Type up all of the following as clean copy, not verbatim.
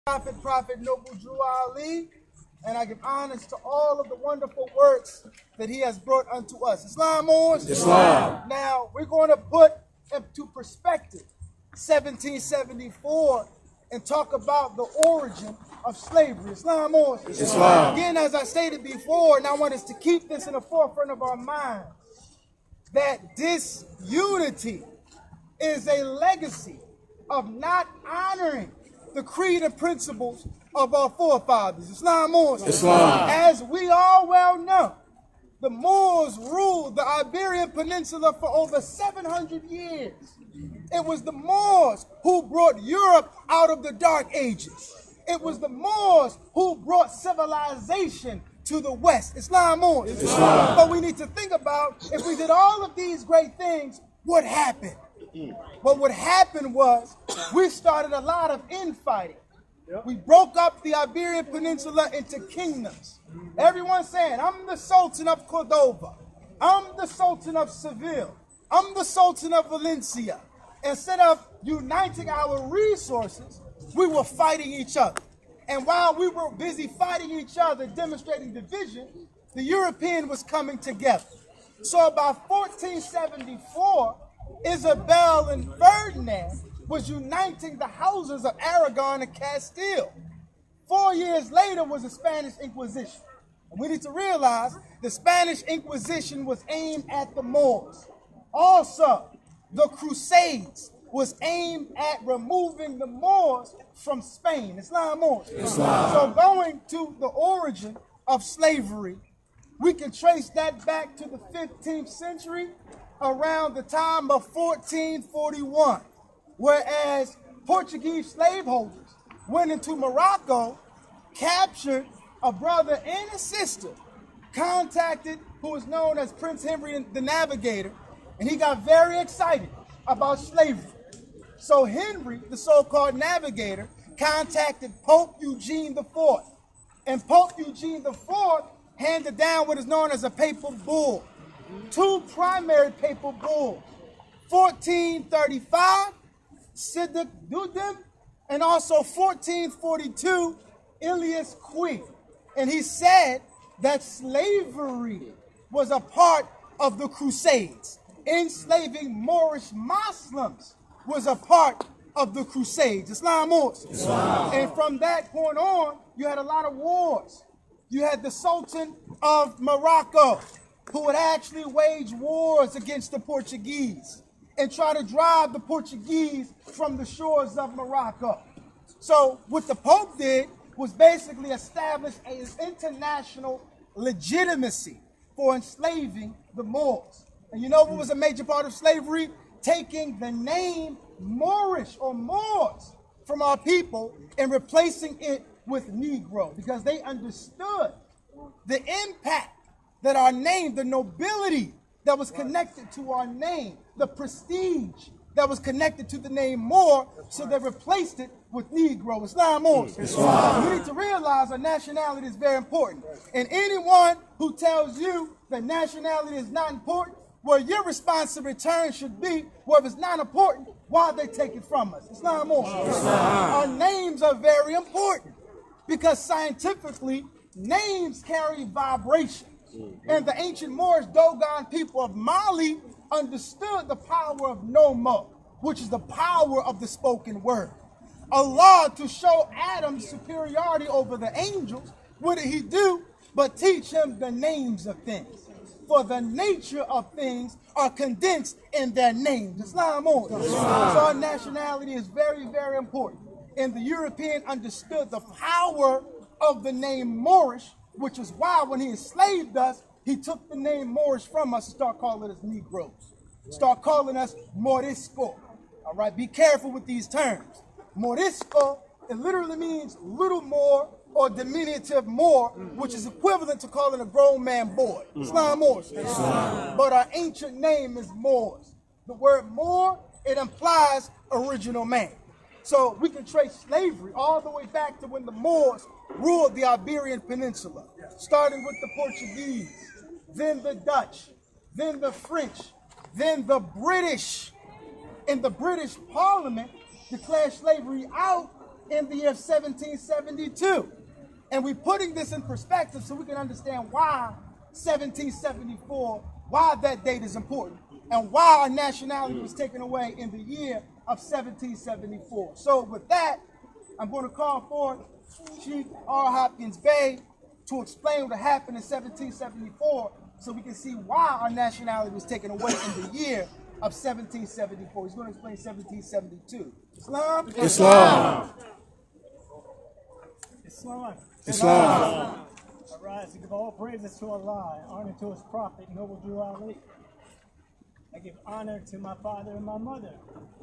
Prophet Noble Drew Ali, and I give honors to all of the wonderful works that he has brought unto us. Islam, Moorish? Islam. Now, we're going to put into perspective 1774 and talk about the origin of slavery. Islam, Moorish? Islam. Again, as I stated before, and I want us to keep this in the forefront of our minds, that this unity is a legacy of not honoring the creed and principles of our forefathers. Islam, Moors. Islam. As we all well know, the Moors ruled the Iberian Peninsula for over 700 years. It was the Moors who brought Europe out of the Dark Ages. It was the Moors who brought civilization to the West. Islam, Moors. Islam. But we need to think about, if we did all of these great things, what happened? But what happened was we started a lot of infighting. We broke up the Iberian Peninsula into kingdoms. Everyone saying, I'm the Sultan of Cordova. I'm the Sultan of Seville. I'm the Sultan of Valencia. Instead of uniting our resources, we were fighting each other. And while we were busy fighting each other, demonstrating division, the European was coming together. So about 1474, Isabel and Ferdinand was uniting the houses of Aragon and Castile. 4 years later was the Spanish Inquisition. And we need to realize the Spanish Inquisition was aimed at the Moors. Also, the Crusades was aimed at removing the Moors from Spain. Islam, Moors. Islam. So going to the origin of slavery, we can trace that back to the 15th century, around the time of 1441, whereas Portuguese slaveholders went into Morocco, captured a brother and a sister, contacted who was known as Prince Henry the Navigator, and he got very excited about slavery. So Henry, the so-called navigator, contacted Pope Eugene IV, and Pope Eugene IV handed down what is known as a papal bull. Two primary papal bulls, 1435, Sidic Dudem, and also 1442, Ilias Qui. And he said that slavery was a part of the Crusades. Enslaving Moorish Muslims was a part of the Crusades. Islam, Moors. Islam. And from that point on, you had a lot of wars. You had the Sultan of Morocco, who would actually wage wars against the Portuguese and try to drive the Portuguese from the shores of Morocco. So what the Pope did was basically establish an international legitimacy for enslaving the Moors. And you know what was a major part of slavery? Taking the name Moorish or Moors from our people and replacing it with Negro, because they understood the impact that our name, the nobility that was connected to our name, the prestige that was connected to the name Moor, so they replaced it with Negro. Islam, Moors. Islam. You need to realize our nationality is very important. And anyone who tells you that nationality is not important, well, your response to return should be, well, if it's not important, why they take it from us? Islam, Moors. Our names are very important because scientifically, names carry vibration. And the ancient Moorish Dogon people of Mali understood the power of Nomo, which is the power of the spoken word. Allah, to show Adam's superiority over the angels, what did he do but teach him the names of things? For the nature of things are condensed in their names. Islam, so our nationality is very, very important. And the European understood the power of the name Moorish, which is why when he enslaved us, he took the name Moorish from us and started calling us Negroes. Start calling us Morisco. All right, be careful with these terms. Morisco, it literally means little more or diminutive more, which is equivalent to calling a grown man boy. Islam, Moors. But our ancient name is Moors. The word Moor, it implies original man. So we can trace slavery all the way back to when the Moors ruled the Iberian Peninsula, starting with the Portuguese, then the Dutch, then the French, then the British. And the British Parliament declared slavery out in the year 1772. And we're putting this in perspective so we can understand why 1774, why that date is important, and why our nationality was taken away in the year of 1774. So with that, I'm going to call forth Sheikh R. Hopkins Bey to explain what happened in 1774 so we can see why our nationality was taken away in the year of 1774. He's going to explain 1772. Islam? Islam. Islam. Islam. I rise to give all praises to Allah, honor to his prophet, noble Jew Ali. I give honor to my father and my mother,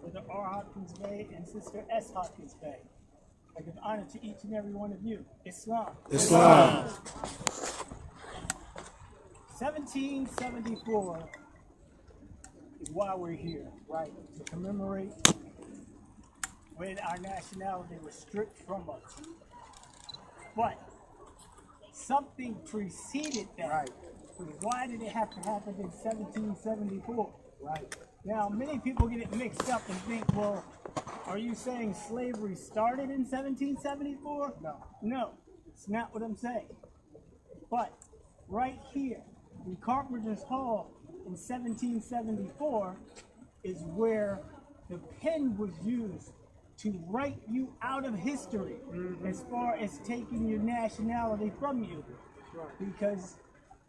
Brother R. Hopkins Bey and Sister S. Hopkins Bey. I give honor to each and every one of you. Islam. Islam. 1774 is why we're here, right? To commemorate when our nationality was stripped from us. But something preceded that. Right. Why did it have to happen in 1774? Right. Now, many people get it mixed up and think, well, are you saying slavery started in 1774? No. No, it's not what I'm saying. But right here in Carpenter's Hall in 1774 is where the pen was used to write you out of history as far as taking your nationality from you. Because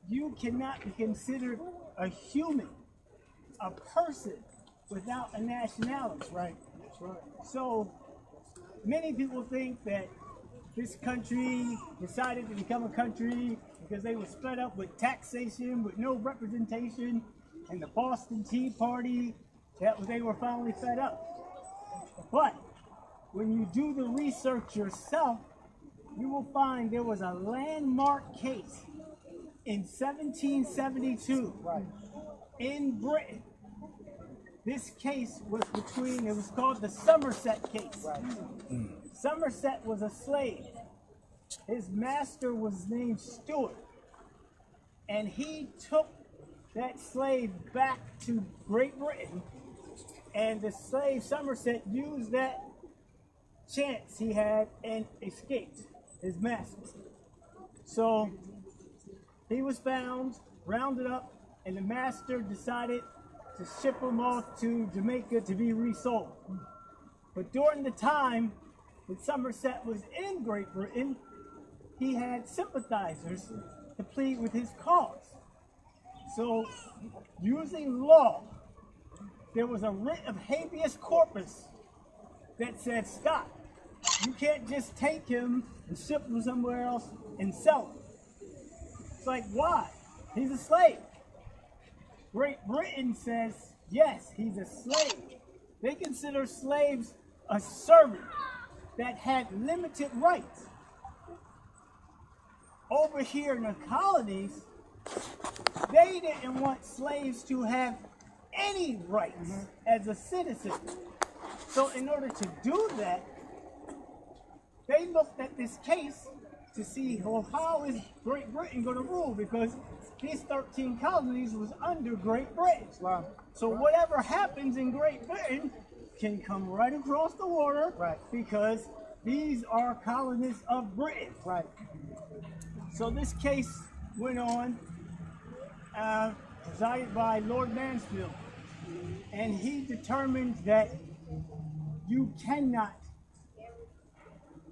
you cannot be considered a human, a person, without a nationality. Right. That's right. So many people think that this country decided to become a country because they were fed up with taxation, with no representation, and the Boston Tea Party, they were finally fed up. But when you do the research yourself, you will find there was a landmark case in 1772 in Britain. This case was it was called the Somerset case. Somerset was a slave. His master was named Stuart. And he took that slave back to Great Britain. And the slave Somerset used that chance he had and escaped his master. So he was found, rounded up, and the master decided to ship him off to Jamaica to be resold. But during the time that Somerset was in Great Britain, he had sympathizers to plead with his cause. So, using law, there was a writ of habeas corpus that said, stop. You can't just take him and ship him somewhere else and sell him. It's like, why? He's a slave. Great Britain says, yes, he's a slave. They consider slaves a servant that had limited rights. Over here in the colonies, they didn't want slaves to have any rights as a citizen. So in order to do that, they looked at this case to see, well, how is Great Britain going to rule? Because these 13 colonies was under Great Britain. Wow. So whatever happens in Great Britain can come right across the water, because these are colonies of Britain. Right. So this case went on, presided by Lord Mansfield, and he determined that you cannot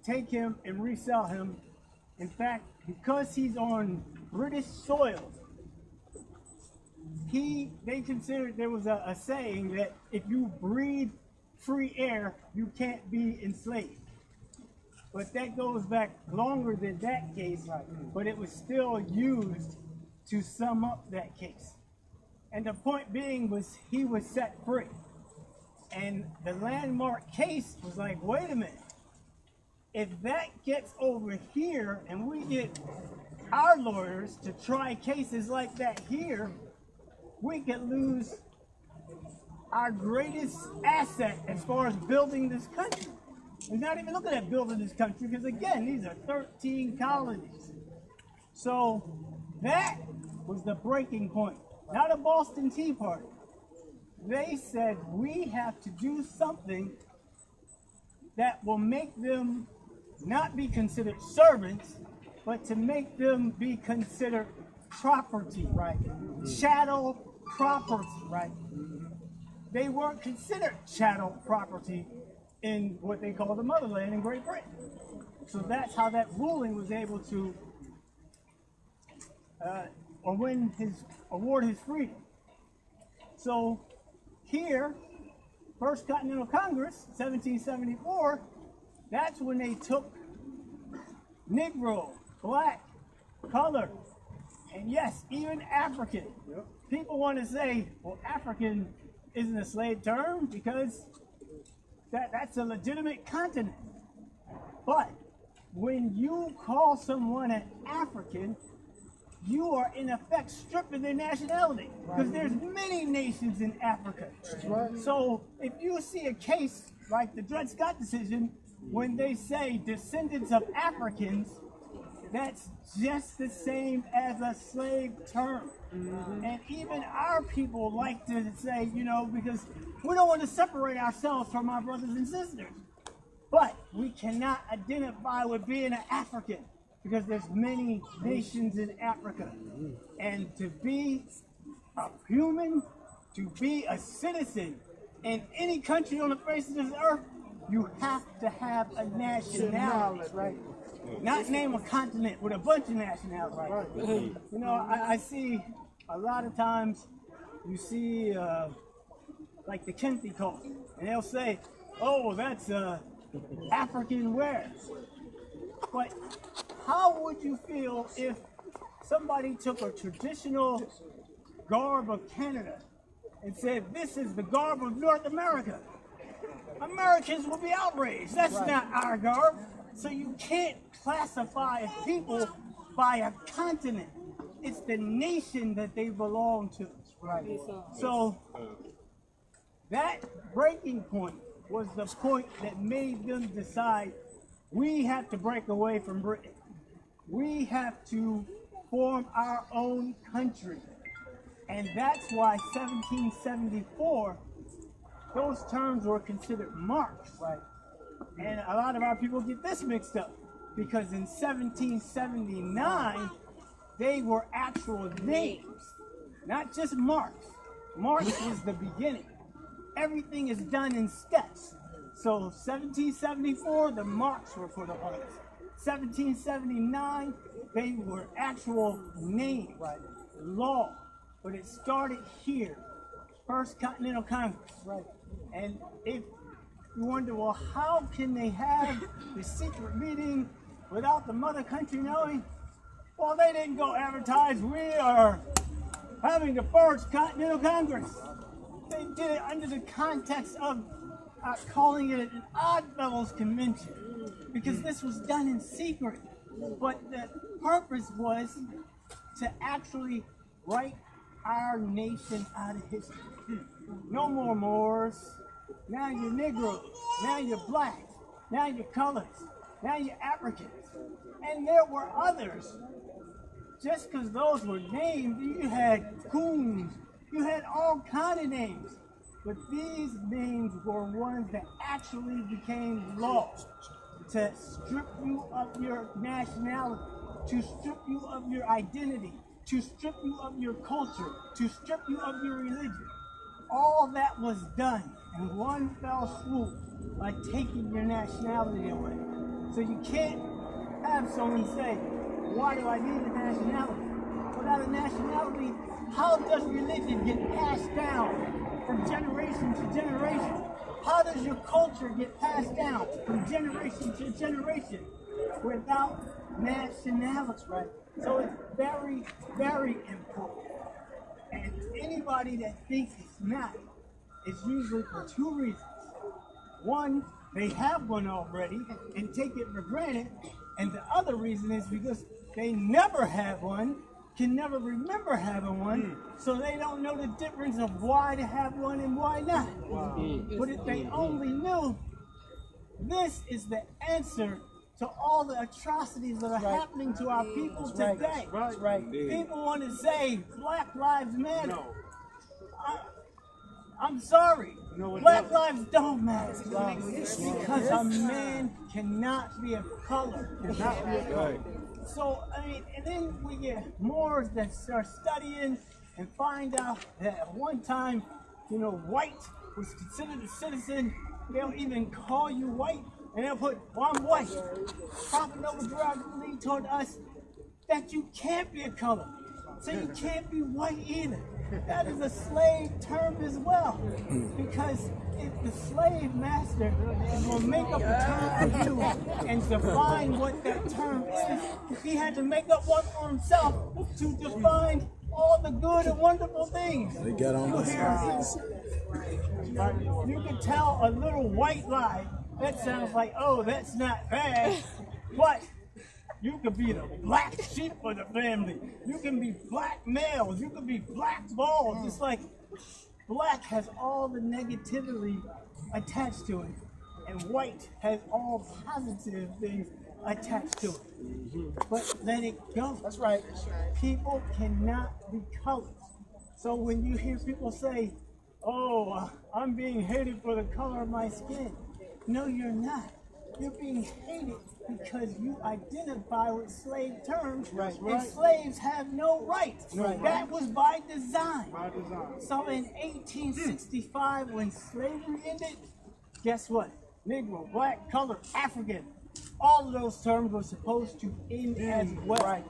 take him and resell him. In fact, because he's on British soil, they considered, there was a saying that if you breathe free air, you can't be enslaved. But that goes back longer than that case, but it was still used to sum up that case. And the point being was he was set free. And the landmark case was like, wait a minute. If that gets over here and we get our lawyers to try cases like that here, we could lose our greatest asset as far as building this country. We're not even looking at building this country because, again, these are 13 colonies. So that was the breaking point. Not a Boston Tea Party. They said we have to do something that will make them not be considered servants, but to make them be considered property, right? Chattel property, right? They weren't considered chattel property in what they call the motherland in Great Britain. So that's how that ruling was able to award his freedom. So here, First Continental Congress, 1774, that's when they took Negro, black, color, and yes, even African. People want to say, well, African isn't a slave term because that's a legitimate continent. But when you call someone an African, you are in effect stripping their nationality, because there's many nations in Africa. So if you see a case like the Dred Scott decision, when they say descendants of Africans, that's just the same as a slave term. And even our people like to say, you know, because we don't want to separate ourselves from our brothers and sisters, but we cannot identify with being an African, because there's many nations in Africa. And to be a human, to be a citizen in any country on the face of this earth, you have to have a nationality, right? Not name a continent with a bunch of nationalities. You know, I see a lot of times, you see like the Kente cult, and they'll say, oh, that's African wear. But how would you feel if somebody took a traditional garb of Canada and said, this is the garb of North America? Americans will be outraged. That's not our garb. So you can't classify people by a continent. It's the nation that they belong to. So that breaking point was the point that made them decide, we have to break away from Britain. We have to form our own country. And that's why 1774, those terms were considered marks. And a lot of our people get this mixed up, because in 1779, they were actual names, not just marks. Marks was the beginning. Everything is done in steps. So 1774, the marks were put on us. 1779, they were actual names, law. But it started here, First Continental Congress. And if you wonder, well, how can they have the secret meeting without the mother country knowing? Well, they didn't go advertise, we are having the First Continental Congress. They did it under the context of calling it an Odd Fellows Convention, because this was done in secret. But the purpose was to actually write our nation out of history. No more Moors. Now you're Negroes. Now you're blacks. Now you're colors. Now you're Africans. And there were others. Just because those were named, you had coons. You had all kind of names. But these names were ones that actually became law to strip you of your nationality, to strip you of your identity, to strip you of your culture, to strip you of your religion. All that was done in one fell swoop by taking your nationality away. So you can't have someone say, why do I need a nationality? Without a nationality, how does religion get passed down from generation to generation? How does your culture get passed down from generation to generation without nationality? So it's very, very important. And anybody that thinks it's not, it's usually for two reasons. One, they have one already and take it for granted. And the other reason is because they never had one, can never remember having one, so they don't know the difference of why to have one and why not. But if they only knew, this is the answer to all the atrocities that are happening to our people today. People want to say Black Lives Matter. I'm sorry, Black lives don't matter because a man cannot be a color. So, I mean, and then we get Moors that start studying and find out that at one time, you know, white was considered a citizen. They'll even call you white, and they'll put, well, I'm white. Prophet Noble told us that you can't be a color. So you can't be white either. That is a slave term as well. Because if the slave master is going to make up a term for you and define what that term is, he had to make up one for himself to define all the good and wonderful things. They got on You can tell a little white lie. That sounds like, oh, that's not bad. But you could be the black sheep of the family. You can be black males. You can be black balls. It's like black has all the negativity attached to it. And white has all positive things attached to it. But let it go. That's right. People cannot be colored. So when you hear people say, oh, I'm being hated for the color of my skin. No, you're not. You're being hated because you identify with slave terms, and slaves have no rights. That was by design. So in 1865, when slavery ended, guess what? Negro, black, colored, African, all of those terms were supposed to end as well.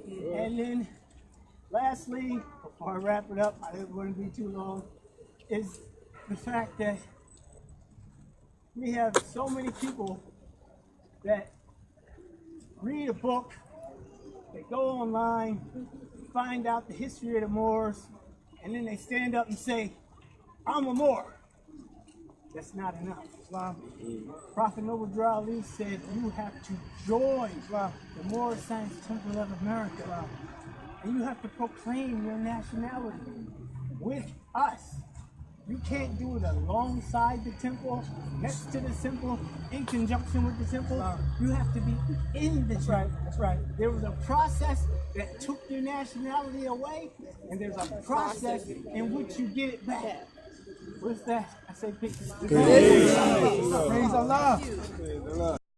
And then, lastly, before I wrap it up, I didn't want to be too long, is the fact that we have so many people that read a book, they go online, find out the history of the Moors, and then they stand up and say, I'm a Moor. That's not enough. Prophet Noble Ali said you have to join the Moorish Science Temple of America. And you have to proclaim your nationality with us. You can't do it alongside the temple, next to the temple, in conjunction with the temple. You have to be in the temple. That's right. There was a process that took your nationality away, and there's a process in which you get it back. With that, I say peace. Praise Allah.